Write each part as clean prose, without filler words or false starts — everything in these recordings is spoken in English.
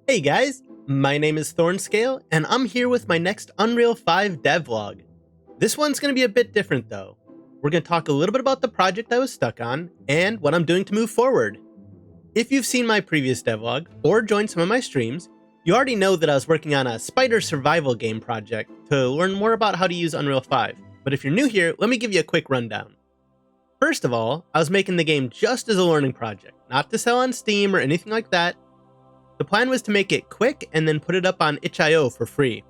Hey guys, my name is Thornscale, and I'm here with my next Unreal 5 devlog. This one's going to be a bit different though. We're going to talk a little bit about the project I was stuck on, and what I'm doing to move forward. If you've seen my previous devlog, or joined some of my streams, you already know that I was working on a spider survival game project to learn more about how to use Unreal 5. But if you're new here, let me give you a quick rundown. First of all, I was making the game just as a learning project, not to sell on Steam or anything like that. The plan was to make it quick and then put it up on itch.io for free.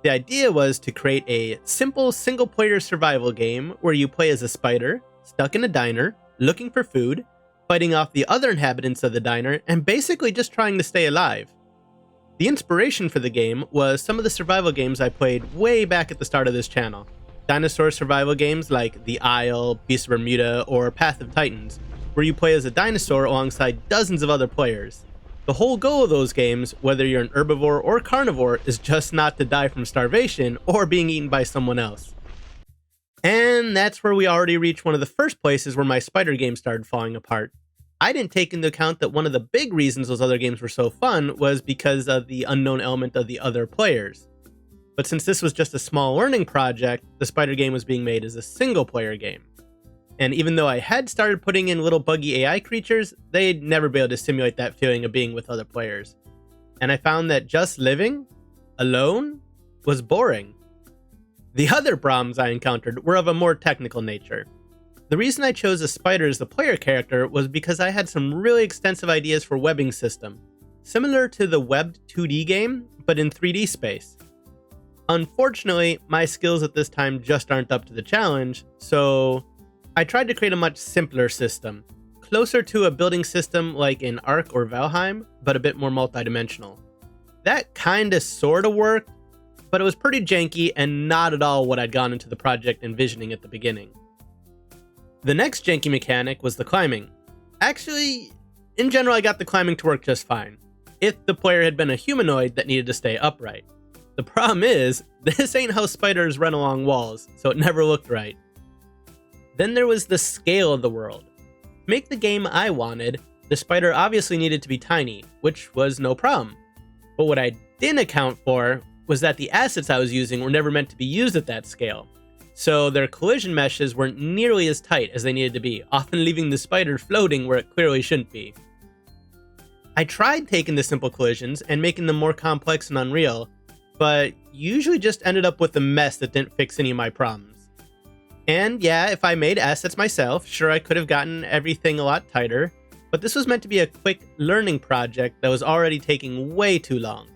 The idea was to create a simple single-player survival game where you play as a spider, stuck in a diner, looking for food, fighting off the other inhabitants of the diner, and basically just trying to stay alive. The inspiration for the game was some of the survival games I played way back at the start of this channel. Dinosaur survival games like The Isle, Beast of Bermuda, or Path of Titans, where you play as a dinosaur alongside dozens of other players. The whole goal of those games, whether you're an herbivore or carnivore, is just not to die from starvation or being eaten by someone else. And that's where we already reached one of the first places where my spider game started falling apart. I didn't take into account that one of the big reasons those other games were so fun was because of the unknown element of the other players. But since this was just a small learning project, the spider game was being made as a single player game. And even though I had started putting in little buggy AI creatures, they'd never be able to simulate that feeling of being with other players. And I found that just living alone was boring. The other problems I encountered were of a more technical nature. The reason I chose a spider as the player character was because I had some really extensive ideas for webbing system, similar to the webbed 2D game, but in 3D space. Unfortunately, my skills at this time just aren't up to the challenge, so I tried to create a much simpler system, closer to a building system like in Ark or Valheim, but a bit more multidimensional. That kinda sorta worked, but it was pretty janky and not at all what I'd gone into the project envisioning at the beginning. The next janky mechanic was the climbing. Actually, in general I got the climbing to work just fine, if the player had been a humanoid that needed to stay upright. The problem is, this ain't how spiders run along walls, so it never looked right. Then there was the scale of the world. To make the game I wanted, the spider obviously needed to be tiny, which was no problem. But what I didn't account for was that the assets I was using were never meant to be used at that scale. So their collision meshes weren't nearly as tight as they needed to be, often leaving the spider floating where it clearly shouldn't be. I tried taking the simple collisions and making them more complex and unreal, but usually just ended up with a mess that didn't fix any of my problems. And yeah, if I made assets myself, sure I could have gotten everything a lot tighter, but this was meant to be a quick learning project that was already taking way too long.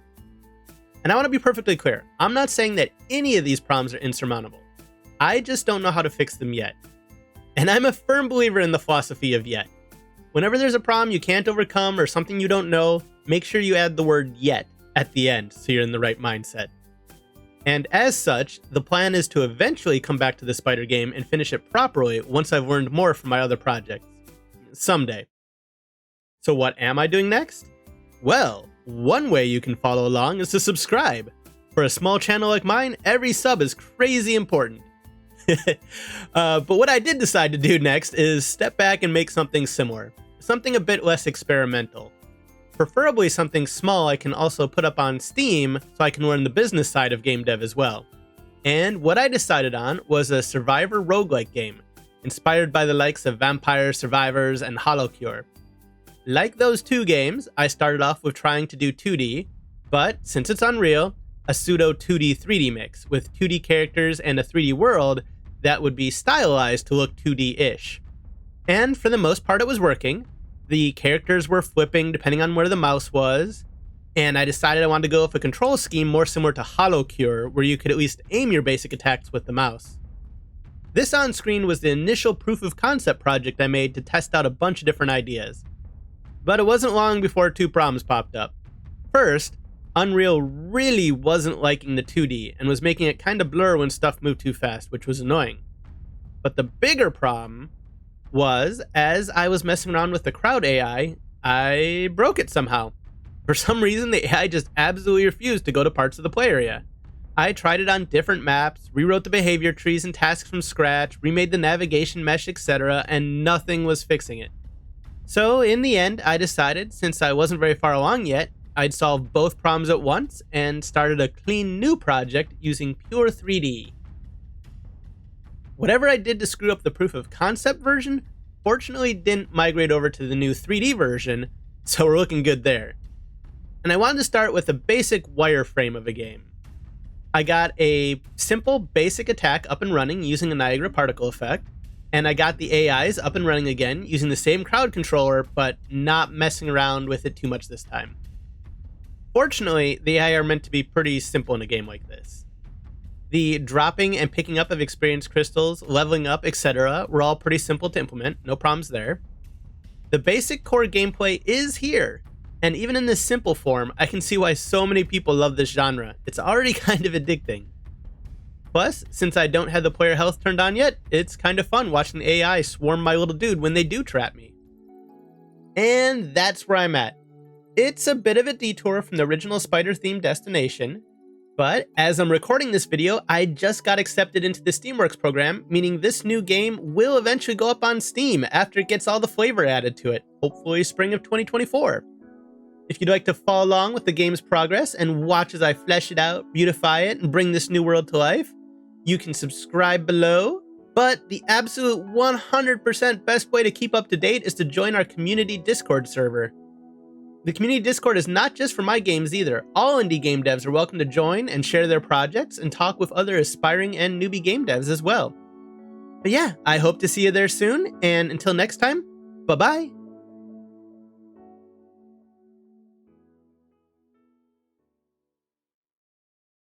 And I want to be perfectly clear, I'm not saying that any of these problems are insurmountable. I just don't know how to fix them yet. And I'm a firm believer in the philosophy of yet. Whenever there's a problem you can't overcome or something you don't know, make sure you add the word yet at the end so you're in the right mindset. And as such, the plan is to eventually come back to the spider game and finish it properly once I've learned more from my other projects. Someday. So what am I doing next? Well, one way you can follow along is to subscribe. For a small channel like mine, every sub is crazy important. But what I did decide to do next is step back and make something similar. Something a bit less experimental. Preferably something small I can also put up on Steam so I can learn the business side of game dev as well. And what I decided on was a survivor roguelike game, inspired by the likes of Vampire Survivors and HoloCure. Like those two games, I started off with trying to do 2D, but since it's Unreal, a pseudo 2D 3D mix with 2D characters and a 3D world that would be stylized to look 2D-ish. And for the most part it was working. The characters were flipping depending on where the mouse was, and I decided I wanted to go with a control scheme more similar to HoloCure, where you could at least aim your basic attacks with the mouse. This on-screen was the initial proof of concept project I made to test out a bunch of different ideas. But it wasn't long before two problems popped up. First, Unreal really wasn't liking the 2D and was making it kind of blur when stuff moved too fast, which was annoying. But the bigger problem was, as I was messing around with the crowd AI, I broke it somehow. For some reason, the AI just absolutely refused to go to parts of the play area. I tried it on different maps, rewrote the behavior trees and tasks from scratch, remade the navigation mesh, etc., and nothing was fixing it. So in the end, I decided, since I wasn't very far along yet, I'd solve both problems at once and started a clean new project using pure 3D. Whatever I did to screw up the proof of concept version, fortunately didn't migrate over to the new 3D version, so we're looking good there. And I wanted to start with a basic wireframe of a game. I got a simple basic attack up and running using a Niagara particle effect, and I got the AIs up and running again using the same crowd controller, but not messing around with it too much this time. Fortunately, the AI are meant to be pretty simple in a game like this. The dropping and picking up of experience crystals, leveling up, etc. were all pretty simple to implement, no problems there. The basic core gameplay is here, and even in this simple form, I can see why so many people love this genre. It's already kind of addicting. Plus, since I don't have the player health turned on yet, it's kind of fun watching the AI swarm my little dude when they do trap me. And that's where I'm at. It's a bit of a detour from the original spider-themed destination, but as I'm recording this video, I just got accepted into the Steamworks program, meaning this new game will eventually go up on Steam after it gets all the flavor added to it, hopefully spring of 2024. If you'd like to follow along with the game's progress and watch as I flesh it out, beautify it, and bring this new world to life, you can subscribe below. But the absolute 100% best way to keep up to date is to join our community Discord server. The community Discord is not just for my games either. All indie game devs are welcome to join and share their projects and talk with other aspiring and newbie game devs as well. But yeah, I hope to see you there soon, and until next time, bye-bye.